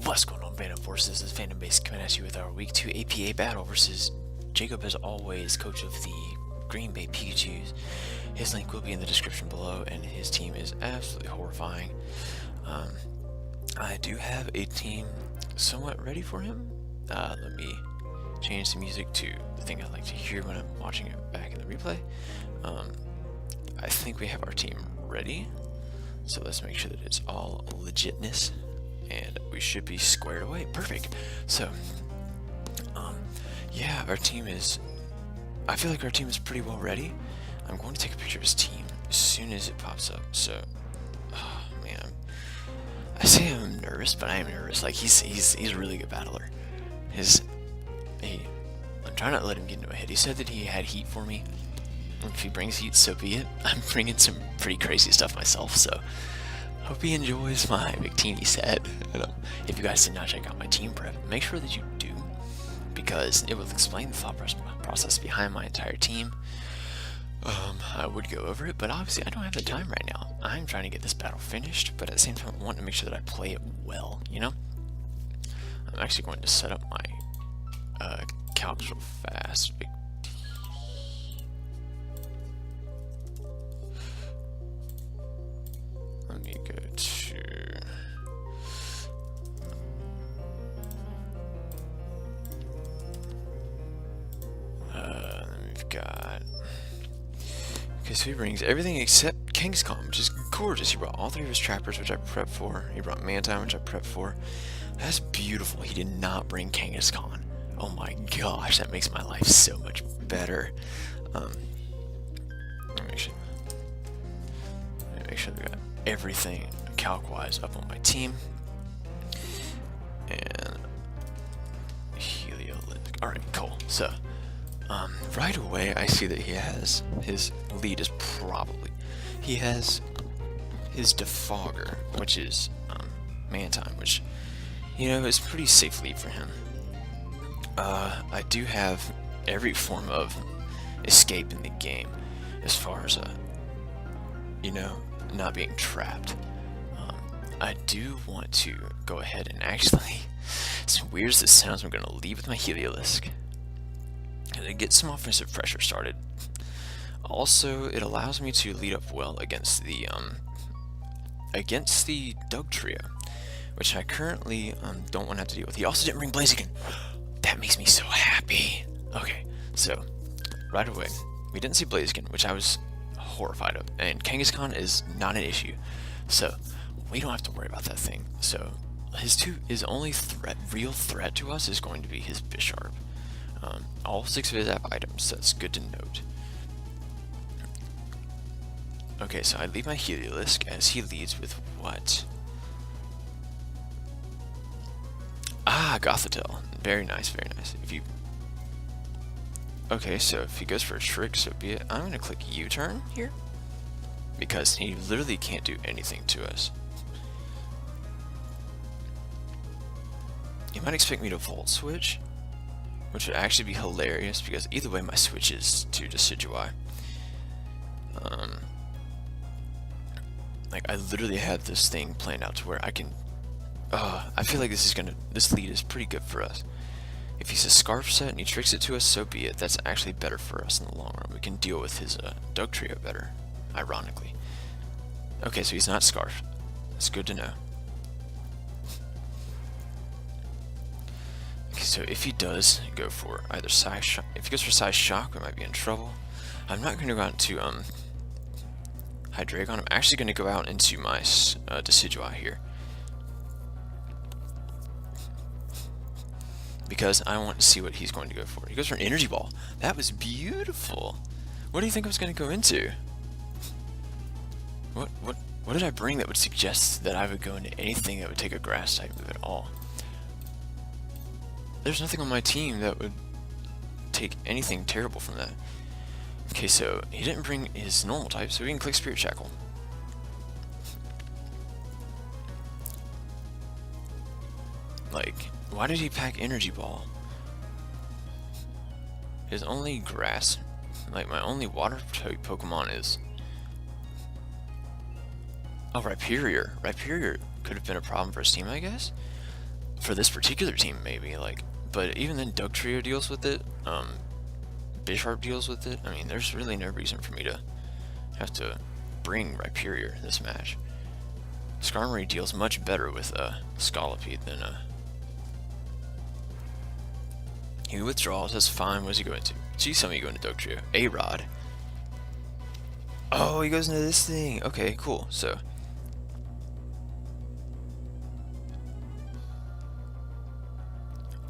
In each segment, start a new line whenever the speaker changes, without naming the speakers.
What's going on, Phantom Forces? This is Phantom Base coming at you with our Week 2 APA battle versus Jacob, as always, coach of the Green Bay Pikachus. His link will be in the description below, and his team is absolutely horrifying. I do have a team somewhat ready for him. Let me change the music to the thing I like to hear when I'm watching it back in the replay. I think we have our team ready, so let's make sure that it's all legitness. And we should be squared away. Perfect. So, yeah, our team is... I feel like our team is pretty well ready. I'm going to take a picture of his team as soon as it pops up. So, oh, man, I say I'm nervous, but I am nervous. Like, he's a really good battler. I'm trying not to let him get into a hit. He said that he had heat for me. If he brings heat, so be it. I'm bringing some pretty crazy stuff myself, so... Hope he enjoys my bikini set. If you guys did not check out my team prep, make sure that you do, because it will explain the thought process behind my entire team. I would go over it, but obviously I don't have the time right now. I'm trying to get this battle finished, but at the same time I want to make sure that I play it well, you know? I'm actually going to set up my calcs real fast. Let me go to... we've got... Okay, so he brings everything except Kangaskhan, which is gorgeous. He brought all three of his trappers, which I prepped for. He brought Mantine, which I prepped for. That's beautiful. He did not bring Kangaskhan. Oh my gosh, that makes my life so much better. Let me make sure we got everything calc-wise up on my team. And Heliolytic. Alright, cool. So, right away I see that he has his lead is probably... He has his Defogger, which is Mantine, which, you know, is pretty safe lead for him. I do have every form of escape in the game, as far as, you know, not being trapped. I do want to go ahead and actually, as weird as this sounds, I'm going to lead with my Heliolisk and get some offensive pressure started. Also, it allows me to lead up well against the Doug trio, which I currently don't want to have to deal with. He also didn't bring Blaziken. That makes me so happy. Okay, so right away we didn't see Blaziken, which I was horrified of, and Kangaskhan is not an issue, so we don't have to worry about that thing. So his only real threat to us is going to be his Bisharp. All 6 of his app items, that's good to note. Okay, so I lead my Heliolisk as he leads with what? Ah, Gothitelle. Very nice, very nice. Okay, so if he goes for a trick, so be it. I'm going to click U-turn here, because he literally can't do anything to us. You might expect me to Volt Switch, which would actually be hilarious, because either way my switch is to Decidueye. Like, I literally had this thing planned out to where I can... I feel like this lead is pretty good for us. If he's a Scarf set and he tricks it to us, so be it. That's actually better for us in the long run. We can deal with his Doug trio better, ironically. Okay, so he's not Scarf. That's good to know. Okay, so if he does go for either Size Shock, if he goes for Size Shock, we might be in trouble. I'm not going to go out to Hydreigon. I'm actually going to go out into my Decidueye here, because I want to see what he's going to go for. He goes for an Energy Ball. That was beautiful. What do you think I was going to go into? What did I bring that would suggest that I would go into anything that would take a Grass type move at all? There's nothing on my team that would take anything terrible from that. Okay, so he didn't bring his normal type, so we can click Spirit Shackle. Like, why did he pack Energy Ball? His only grass, like my only water type Pokemon is... Oh, Rhyperior. Rhyperior could have been a problem for his team, I guess. for this particular team, maybe, like, but even then Doug Trio deals with it, Bisharp deals with it. I mean, there's really no reason for me to have to bring Rhyperior this match. Skarmory deals much better with Scolipede than he withdraws, that's fine. What does he go into? See, some of you go into Doug Trio. A-Rod. Oh, he goes into this thing. Okay, cool. So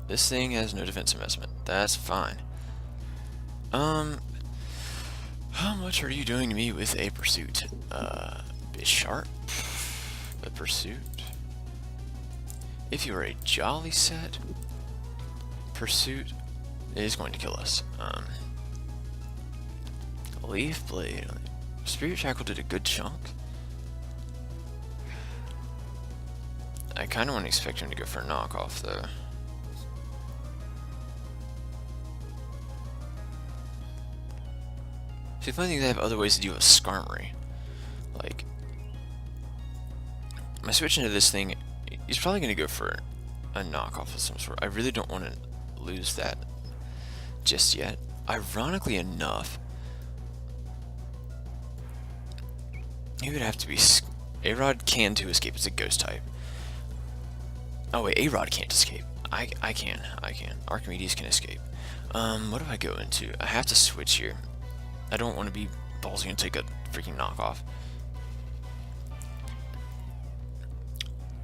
this thing has no defense investment. That's fine. How much are you doing to me with a Pursuit? Bisharp? A Pursuit? If you are a Jolly set, Pursuit is going to kill us. Leaf Blade. Spirit Shackle did a good chunk. I kind of want to expect him to go for a knockoff, though. See, the funny thing is I have other ways to deal with Skarmory. Like, am I switching to this thing? He's probably going to go for a knockoff of some sort. I really don't want to lose that just yet. Ironically enough, he would have to be... A-Rod can to escape. It's a ghost type. Oh wait, A-Rod can't escape. I can. Archimedes can escape. What do I go into? I have to switch here. I don't want to be ballsy and take a freaking knockoff.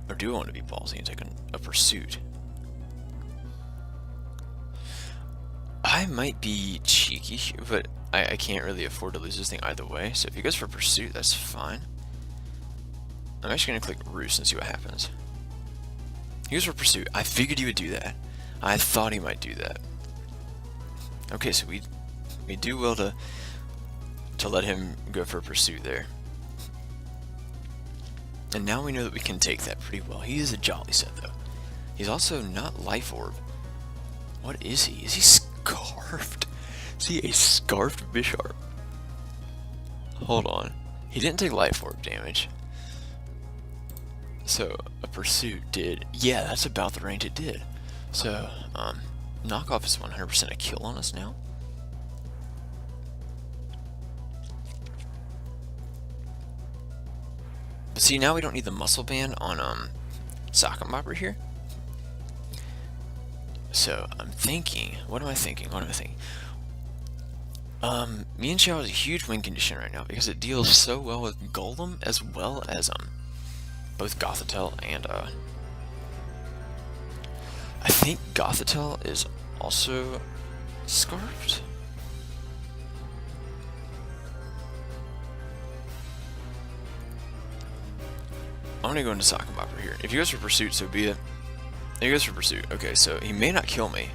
Or do I want to be ballsy and take a Pursuit? I might be cheeky, but I can't really afford to lose this thing either way. So if he goes for Pursuit, that's fine. I'm actually going to click Roost and see what happens. He goes for Pursuit. I figured he would do that. I thought he might do that. Okay, so we do well to let him go for a Pursuit there. And now we know that we can take that pretty well. He is a Jolly set, though. He's also not Life Orb. What is he? Is he Scarfed? Is he a Scarfed Bisharp? Hold on. He didn't take Life Orb damage. So, a Pursuit did. Yeah, that's about the range it did. So, knockoff is 100% a kill on us now. But see, now we don't need the Muscle Band on Socket Mopper here. So I'm thinking, what am I thinking? Me and Xiao has a huge win condition right now because it deals so well with Golem as well as both Gothitelle and I think Gothitelle is also Scarfed. I'm gonna go into Socket Mopper here. If he goes for Pursuit, so be it. He goes for Pursuit. Okay, so he may not kill me.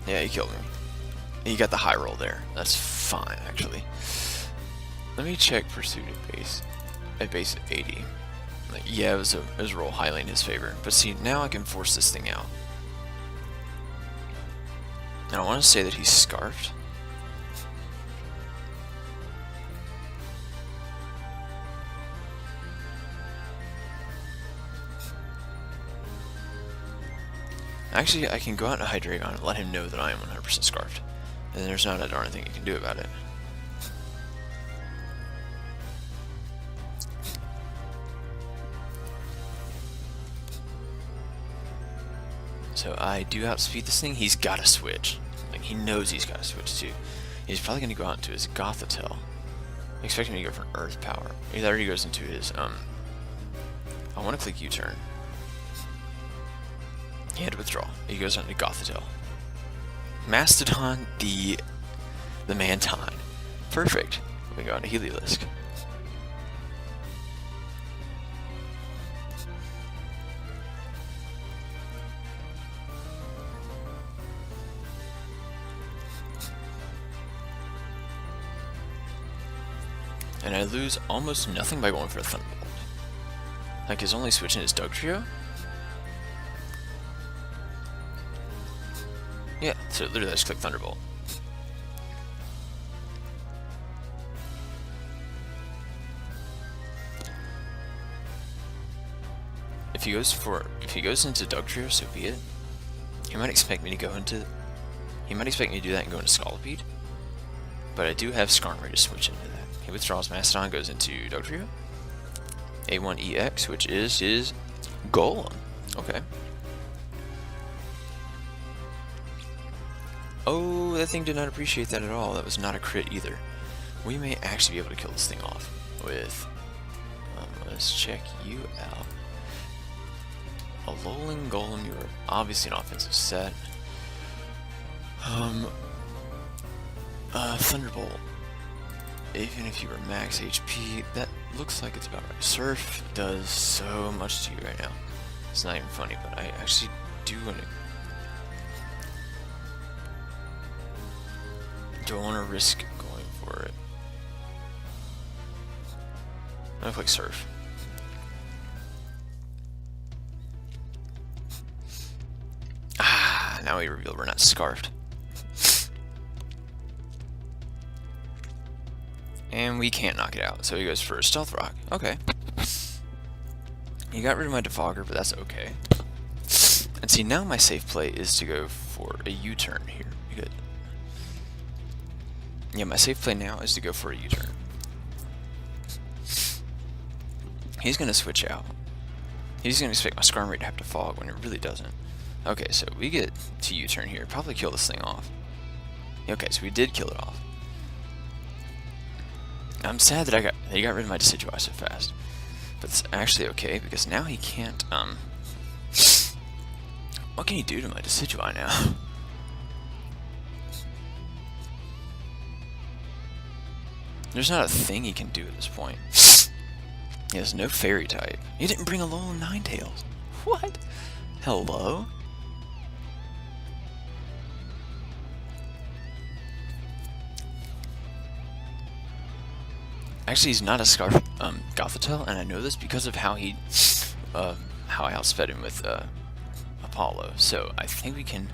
Yeah, he killed me. He got the high roll there. That's fine, actually. Let me check Pursuit at base 80. Like, yeah, it was a roll highly in his favor. But see, now I can force this thing out. And I want to say that he's Scarfed. Actually, I can go out to Hydreigon and let him know that I am 100% Scarfed. And there's not a darn thing you can do about it. So I do outspeed this thing. He's got to switch. Like, he knows he's got to switch too. He's probably going to go out into his Gothitelle. I expect him to go for an Earth Power. He already goes into his, I want to click U-turn. He had to withdraw. He goes on to Gothitelle. Mastodon, the Mantine. Perfect. We go on to Heliolisk. And I lose almost nothing by going for a Thunderbolt. Like, his only switch in his Doug Trio? Yeah, so literally I just click Thunderbolt. if he goes into Dugtrio, so be it. He might expect me to go into, he might expect me to do that and go into Scolipede. But I do have Skarmory to switch into that. He withdraws Mastodon, goes into Dugtrio. A1EX, which is his Golem. Okay. Oh, that thing did not appreciate that at all. That was not a crit either. We may actually be able to kill this thing off with... let's check you out. A Alolan Golem, you're obviously an offensive set. Thunderbolt. Even if you were max HP, that looks like it's about right. Surf does so much to you right now. It's not even funny, but I actually do want to... Do I want to risk going for it? I'm gonna click Surf. Ah, now we reveal we're not scarfed. And we can't knock it out, so he goes for a Stealth Rock. Okay. He got rid of my Defogger, but that's okay. And see, now my safe play is to go for a U-turn here. Good. Yeah, my safe play now is to go for a U-turn. He's going to switch out. He's going to expect my Skarmory to have to fog when it really doesn't. Okay, so we get to U-turn here. Probably kill this thing off. Okay, so we did kill it off. I'm sad that he got rid of my Decidueye so fast. But it's actually okay, because now he can't, what can he do to my Decidueye now? There's not a thing he can do at this point. He has no Fairy type. He didn't bring a Alolan Ninetales. What? Hello? Actually, he's not a Gothitelle, and I know this because of how he, how I outsped him with Apollo. So I think we can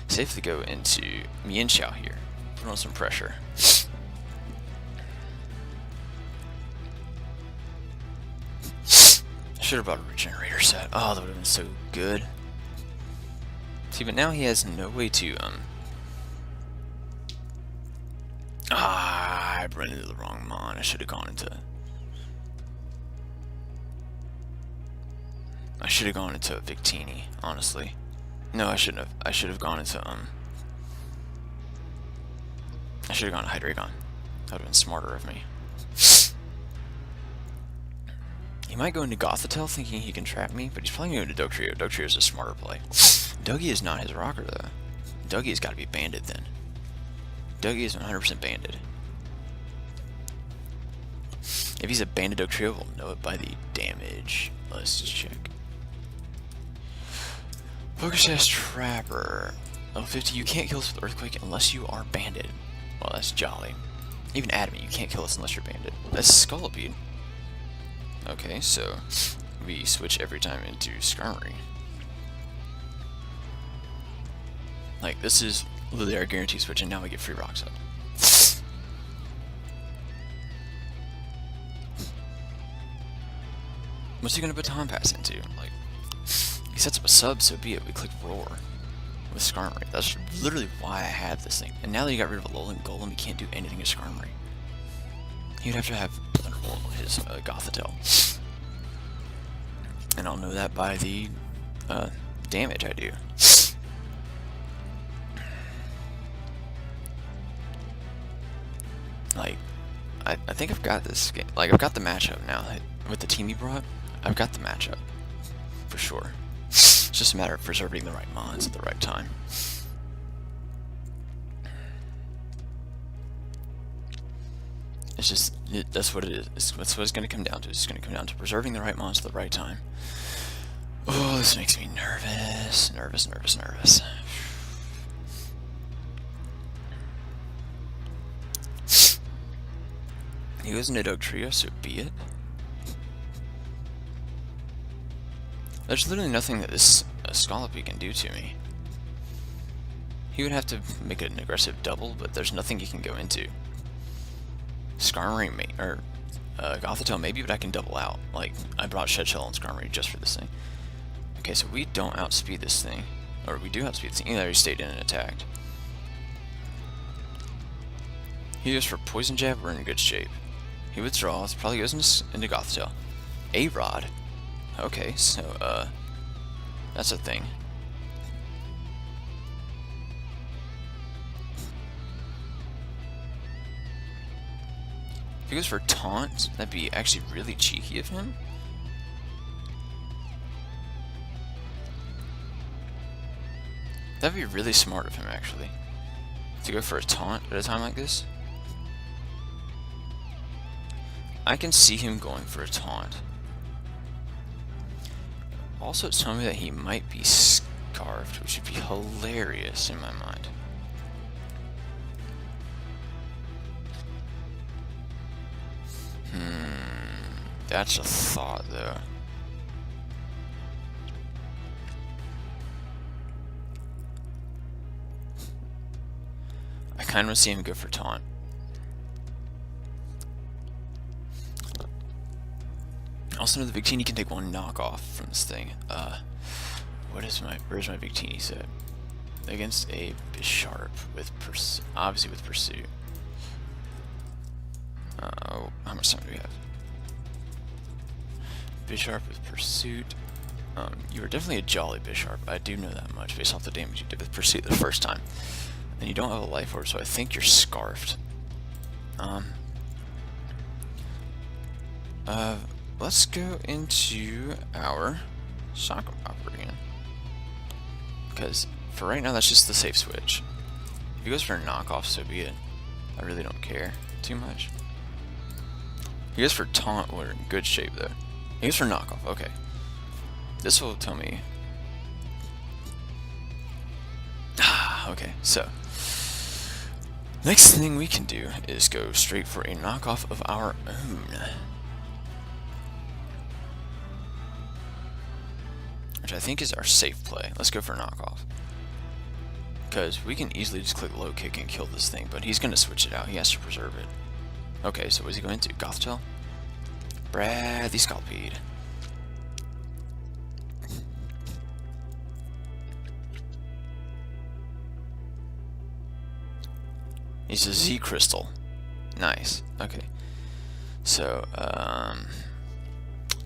safely go into Mienshao here. Put on some pressure. Should have brought a Regenerator set. Oh, that would have been so good. See, but now he has no way to I ran into the wrong mon. I should have gone into... I should have gone into Victini, honestly. No, I shouldn't have. I should have gone into, I should have gone to Hydreigon. That would have been smarter of me. He might go into Gothitelle thinking he can trap me, but he's probably going to go into Dugtrio. Dugtrio is a smarter play. Dougie is not his rocker, though. Dougie's got to be banded, then. Dougie is 100% banded. If he's a banded Dugtrio, we'll know it by the damage. Let's check. Focus Trapper. Oh, 50. You can't kill us with Earthquake unless you are banded. Well, that's jolly. Even Adamant, you can't kill us unless you're banded. That's Scolipede. Okay, so we switch every time into Skarmory. Like, this is literally our guarantee switch, and now we get free rocks up. What's he gonna baton pass into? Like, he sets up a sub, so be it. We click Roar with Skarmory. That's literally why I have this thing. And now that you got rid of Alolan Golem, you can't do anything to Skarmory. You'd have to have his Gothitelle. And I'll know that by the damage I do. Like, I think I've got this game. Like, I've got the matchup now. With the team he brought, I've got the matchup. For sure. It's just a matter of preserving the right mons at the right time. It's just, that's what it is. That's what it's going to come down to. It's going to come down to preserving the right mons at the right time. Oh, this makes me nervous. Nervous. He goes into Dugtrio, so be it. There's literally nothing that this Scolipede can do to me. He would have to make an aggressive double, but there's nothing he can go into. Skarmory Gothitelle maybe, but I can double out. Like, I brought Shedshell and Skarmory just for this thing. Okay, so we don't outspeed this thing. Or we do outspeed this thing. Either he stayed in and attacked. He goes for Poison Jab, we're in good shape. He withdraws, probably goes into Gothitelle. A-Rod. Okay, so, that's a thing. If he goes for Taunt, that'd be actually really cheeky of him. That'd be really smart of him, actually. To go for a Taunt at a time like this. I can see him going for a Taunt. Also, it's telling me that he might be Scarfed, which would be hilarious in my mind. That's a thought, though. I kind of want to see him go for Taunt. Also, another Victini can take one knockoff from this thing. Where's my Victini set? Against a Bisharp with obviously with Pursuit. How much time do we have? Bisharp with Pursuit. You are definitely a jolly Bisharp. I do know that much based off the damage you did with Pursuit the first time. And you don't have a Life Orb, so I think you're Scarfed. Let's go into our Soccer Popper again. Because for right now, that's just the safe switch. If he goes for a knockoff, so be it. I really don't care too much. If he goes for Taunt, we're in good shape though. He goes for knockoff, okay. This will tell me. Okay, so. Next thing we can do is go straight for a knockoff of our own. Which I think is our safe play. Let's go for a knockoff. Because we can easily just click low kick and kill this thing, but he's going to switch it out. He has to preserve it. Okay, so what is he going to do? Gothitelle? Bradley Scalpede. He's a Z Crystal. Nice. Okay. So,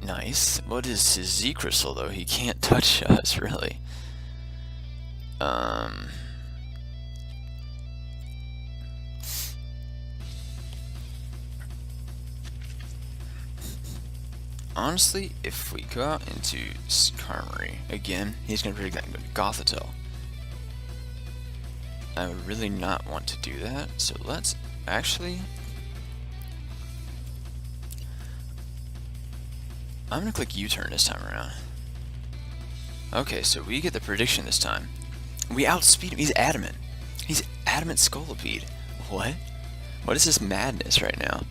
nice. What is his Z Crystal though? He can't touch us, really. Honestly, if we go out into Skarmory, again, he's going to predict that and go to Gothitelle. I would really not want to do that, so let's actually... I'm going to click U-turn this time around. Okay, so we get the prediction this time. We outspeed him. He's adamant. He's adamant Scolipede. What? What is this madness right now?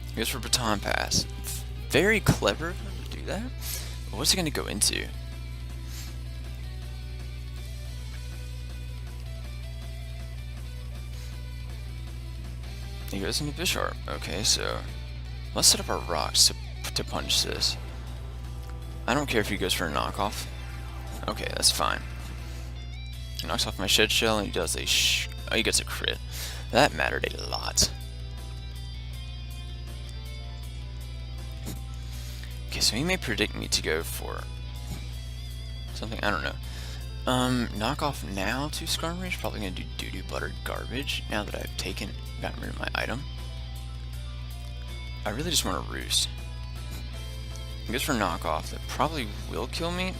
He goes for Baton Pass. Very clever of him to do that. But what's he going to go into? He goes into Bisharp. Okay, so let's set up our rocks to punch this. I don't care if he goes for a knockoff. Okay, that's fine. He knocks off my Shed Shell and he does a oh, he gets a crit. That mattered a lot. Okay, so he may predict me to go for something, I don't know. Knock off now to Skarmory is probably going to do doo-doo buttered garbage now that I've gotten rid of my item. I really just want to roost. He goes for knockoff, that probably will kill me.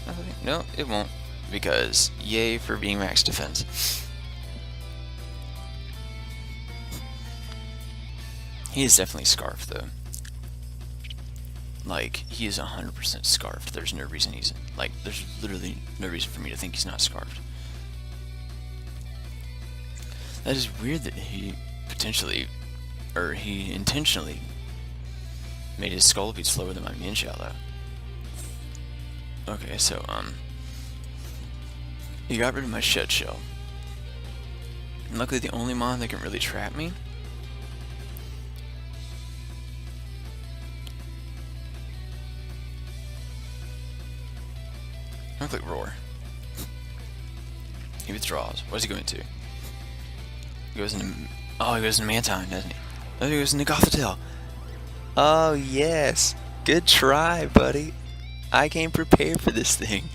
No, it won't, because yay for being max defense. He is definitely scarfed though. Like, he is 100% scarfed. There's no reason he's, like, there's literally no reason for me to think he's not scarfed. That is weird that he potentially, or he intentionally made his Scolipede slower than my Mienshao though. Okay, so, he got rid of my shed shell. And luckily the only mon that can really trap me I'm gonna click roar. He withdraws. What is he going to? He goes into... Oh, he goes into Mantine, doesn't he? Oh, he goes into Gothitelle. Oh, yes. Good try, buddy. I came prepared for this thing.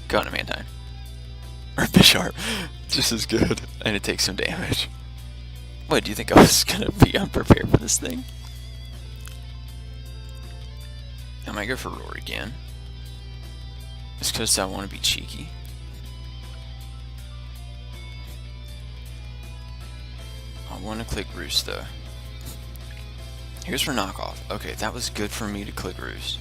Go into Mantine. Or Bisharp. Just as good. And it takes some damage. What, do you think I was gonna be unprepared for this thing? I might go for roar again. Just because I want to be cheeky. I want to click Roost though. Here's for knockoff. Okay, that was good for me to click Roost.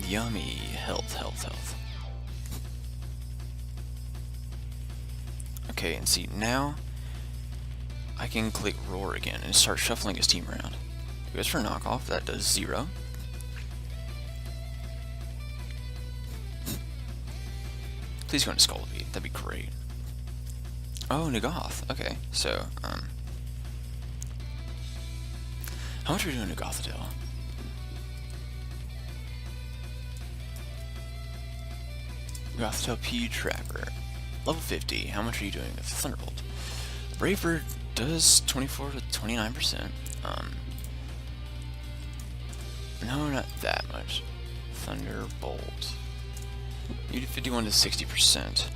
Yummy. Health, health, health. Okay, and see, now I can click Roar again and start shuffling his team around. He goes for knockoff, that does 0. Please go into Skull Beat, that'd be great. Oh, Nagath. Okay, so, how much are we doing to Gothitelle? Gothitelle P Trapper. Level 50. How much are you doing with Thunderbolt? Braver does 24 to 29%. No, not that much. Thunderbolt. You do 51 to 60%.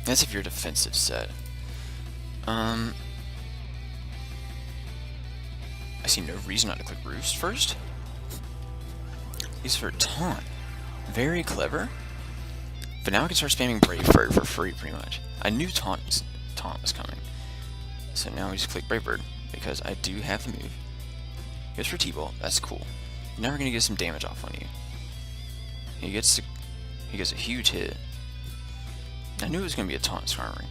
That's if you're defensive set. I see no reason not to click Roost first. He's for Taunt. Very clever. But now I can start spamming Brave Bird for free, pretty much. I knew Taunt was coming. So now we just click Brave Bird, because I do have the move. Goes for T-Bolt, that's cool. Now we're gonna get some damage off on you. He gets a huge hit. I knew it was gonna be a Taunt Skarmory.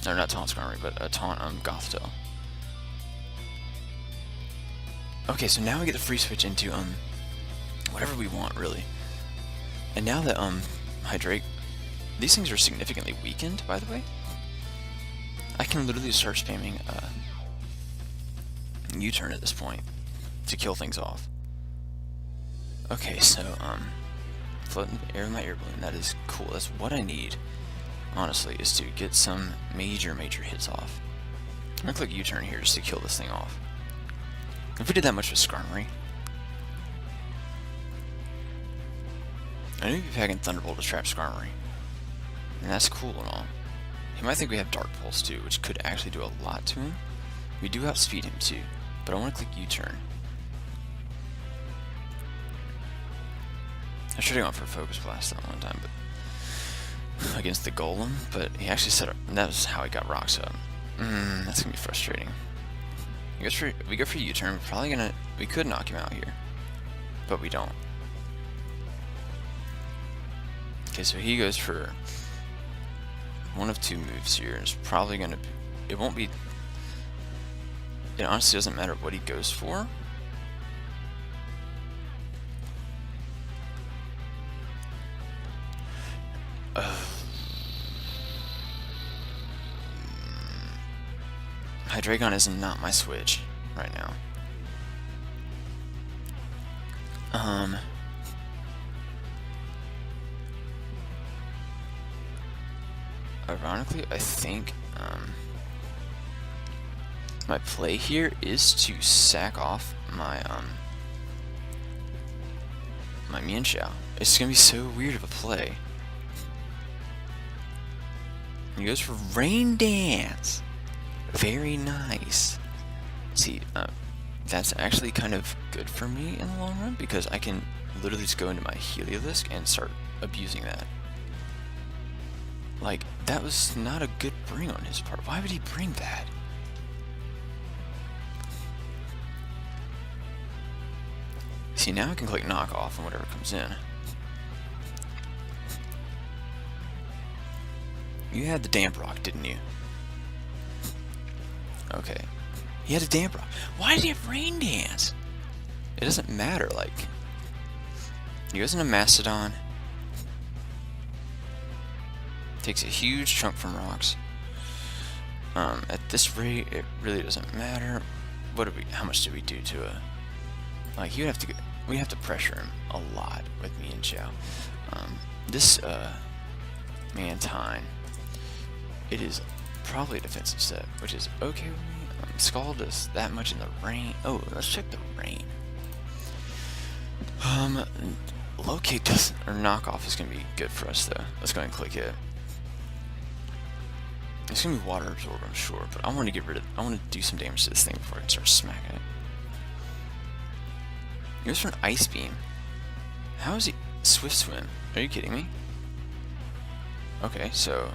No, not Taunt Skarmory, but a Taunt Gothitelle. Okay, so now we get the free switch into whatever we want, really. And now that Hydrate, these things are significantly weakened, by the way. I can literally start spamming U-turn at this point to kill things off. Okay, so float in the air with my air balloon. That is cool. That's what I need, honestly, is to get some major hits off. I'm gonna click U-turn here just to kill this thing off. If we did that much with Skarmory, I knew we'd be packing Thunderbolt to trap Skarmory, and that's cool and all. He might think we have Dark Pulse too, which could actually do a lot to him. We do outspeed him too, but I want to click U-turn. I should have gone for Focus Blast that one time, but against the Golem. But he actually set up. That was how he got rocks up. That's gonna be frustrating. We go for U-turn. We could knock him out here, but we don't. Okay, so he goes for one of two moves here. It's probably gonna be, it won't be, it honestly doesn't matter what he goes for. Hydreigon is not my switch right now. Ironically, I think my play here is to sack off my my Mienshao. It's gonna be so weird of a play. He goes for Rain Dance. Very nice. See, that's actually kind of good for me in the long run, because I can literally just go into my Heliolisk and start abusing that. Like, that was not a good bring on his part. Why would he bring that? See, now I can click knock off on whatever comes in. You had the Damp Rock, didn't you? Okay. He had a damper. Why did he have Rain Dance? It doesn't matter, like... He goes into Mastodon. Takes a huge chunk from rocks. At this rate, it really doesn't matter. How much did we do to a... Like, we'd have to pressure him a lot with me and Chow. This, Mantine, it is probably a defensive set, which is okay with me. Skull does that much in the rain. Oh, let's check the rain. Locate does, or knockoff is gonna be good for us though. Let's go ahead and click it. It's gonna be water absorb, I'm sure, but I want to do some damage to this thing before I can start smacking it. He goes for an ice beam. How is he swift swim? Are you kidding me? Okay, so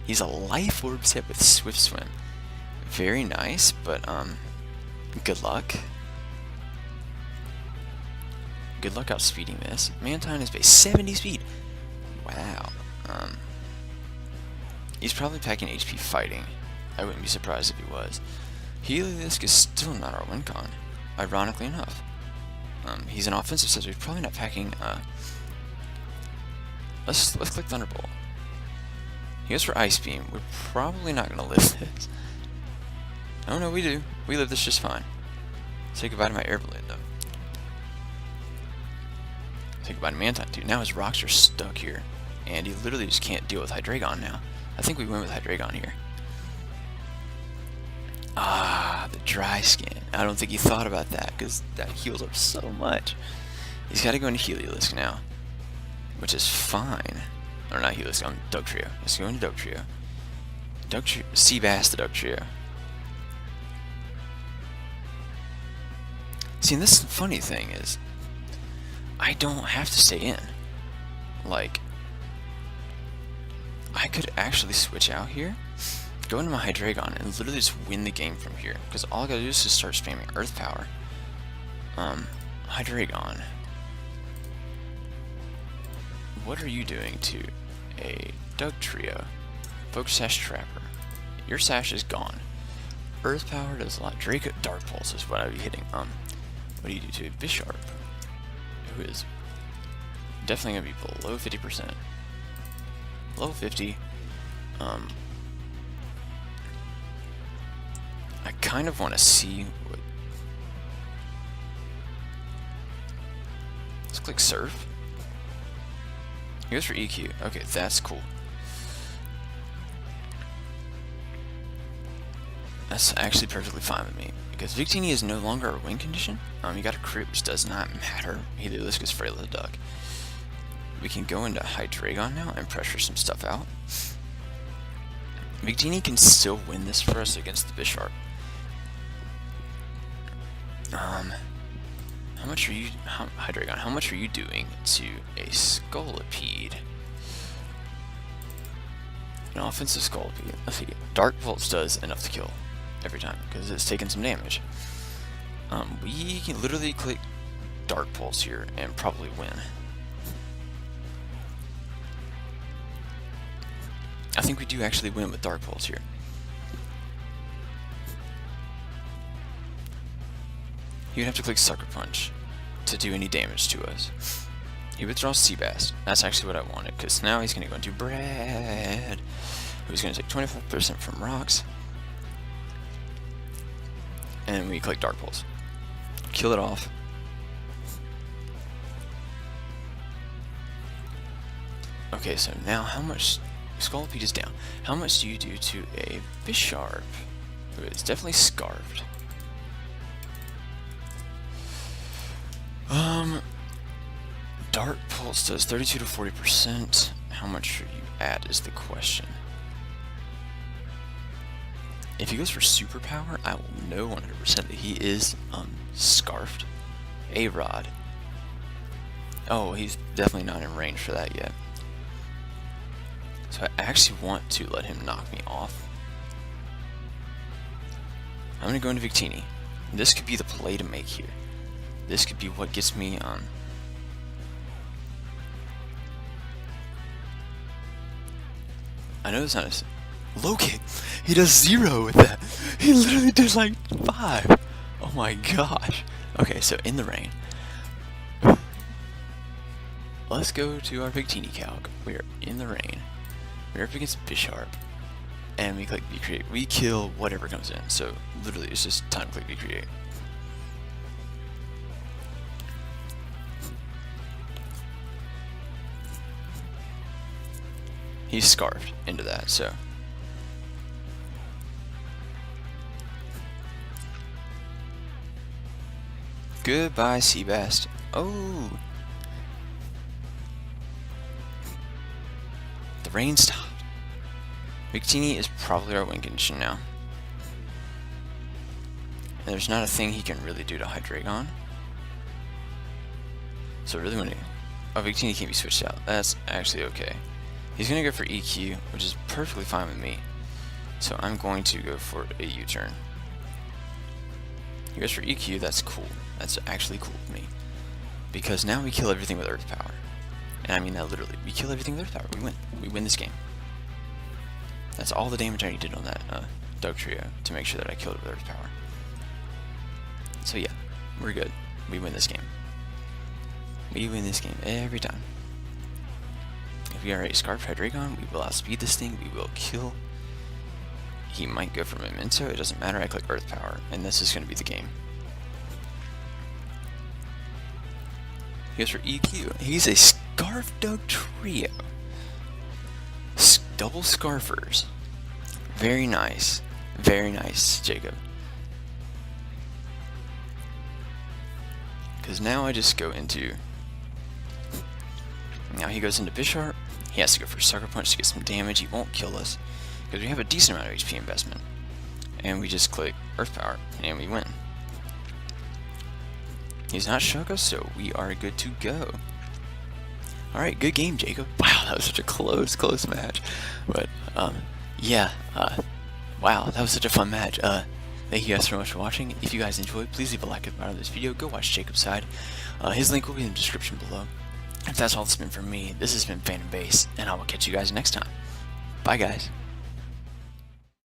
he's a life orb set with swift swim. Very nice, but good luck. Good luck outspeeding this. Mantine is base 70 speed. Wow. He's probably packing HP fighting. I wouldn't be surprised if he was. Heliolisk is still not our win con, ironically enough. He's an offensive set, so he's probably not packing. Let's click Thunderbolt. He goes for Ice Beam. We're probably not gonna live this. Oh no, we do. We live this just fine. Say goodbye to my air blade though. Say goodbye to Mantine too. Now his rocks are stuck here, and he literally just can't deal with Hydreigon now. I think we win with Hydreigon here. Ah, the dry skin. I don't think he thought about that, because that heals up so much. He's got to go into Heliolisk now, which is fine. Or not Heliolisk, I'm Dugtrio. Let's go into Dugtrio. Dugtrio, Seabass the Dugtrio. See, and this funny thing is, I don't have to stay in. Like, I could actually switch out here, go into my Hydreigon, and literally just win the game from here. Because all I gotta do is just start spamming Earth Power. Hydreigon. What are you doing to a Dugtrio? Focus Sash Trapper. Your Sash is gone. Earth Power does a lot. Draco Dark Pulse is what I'd be hitting. What do you do to a Bisharp? Who is definitely gonna be below 50%. Below 50. I kind of want to see what... Let's click Surf. He goes for EQ. Okay, that's cool. That's actually perfectly fine with me, because Victini is no longer a win condition. You got a crit, which does not matter. Heliolisk is frail as a duck. We can go into Hydreigon now and pressure some stuff out. Victini can still win this for us against the Bisharp. How much are you, Hydreigon, how much are you doing to a Scolipede? An offensive Scolipede. Let's see. Dark Pulse does enough to kill every time, because it's taking some damage. We can literally click Dark Pulse here and probably win. I think we do actually win with Dark Pulse here. You'd have to click Sucker Punch to do any damage to us. He withdraws Seabass. That's actually what I wanted, because now he's going to go into Brad, who's going to take 25% from rocks. And we click Dark Pulse. Kill it off. Okay, so now how much... Scolipede is down. How much do you do to a Bisharp, who is definitely scarfed? Dark Pulse does 32 to 40%. How much are you at is the question. If he goes for superpower, I will know 100% that he is scarfed. A-Rod. Oh, he's definitely not in range for that yet. So I actually want to let him knock me off. I'm gonna go into Victini. This could be the play to make here. This could be what gets me on. I know it's not a... Low kick. He does 0 with that. He literally did like 5. Oh my gosh. Okay, so in the rain. Let's go to our Victini calc. We are in the rain. We're up against Bisharp. And we click V-Create. We kill whatever comes in. So literally it's just time to click V-Create. He's scarfed into that, so. Goodbye, Seabass. Oh! The rain stopped. Victini is probably our win condition now. And there's not a thing he can really do to Hydreigon. So really when Victini can't be switched out. That's actually okay. He's gonna go for EQ, which is perfectly fine with me. So I'm going to go for a U-turn. He goes for EQ, that's cool. That's actually cool with me. Because now we kill everything with Earth Power. And I mean that literally. We kill everything with Earth Power. We win. We win this game. That's all the damage I did on that Dugtrio to make sure that I killed it with Earth Power. So yeah, we're good. We win this game. We win this game every time. If we are a Scarf Hydreigon, we will outspeed this thing. We will kill. He might go for Memento. It doesn't matter. I click Earth Power, and this is going to be the game. He goes for EQ. He's a Scarf Dugtrio. Double Scarfers. Very nice. Very nice, Jacob. Because now I just go into... Now he goes into Bisharp. He has to go for Sucker Punch to get some damage. He won't kill us. Because we have a decent amount of HP investment. And we just click Earth Power. And we win. He's not shook us, so we are good to go. Alright, good game, Jacob. Wow, that was such a close match. But, yeah, wow, that was such a fun match. Thank you guys so much for watching. If you guys enjoyed, please leave a like at the bottom of this video. Go watch Jacob's side. His link will be in the description below. If that's all that's been from me, this has been Phantom Base, and I will catch you guys next time. Bye, guys.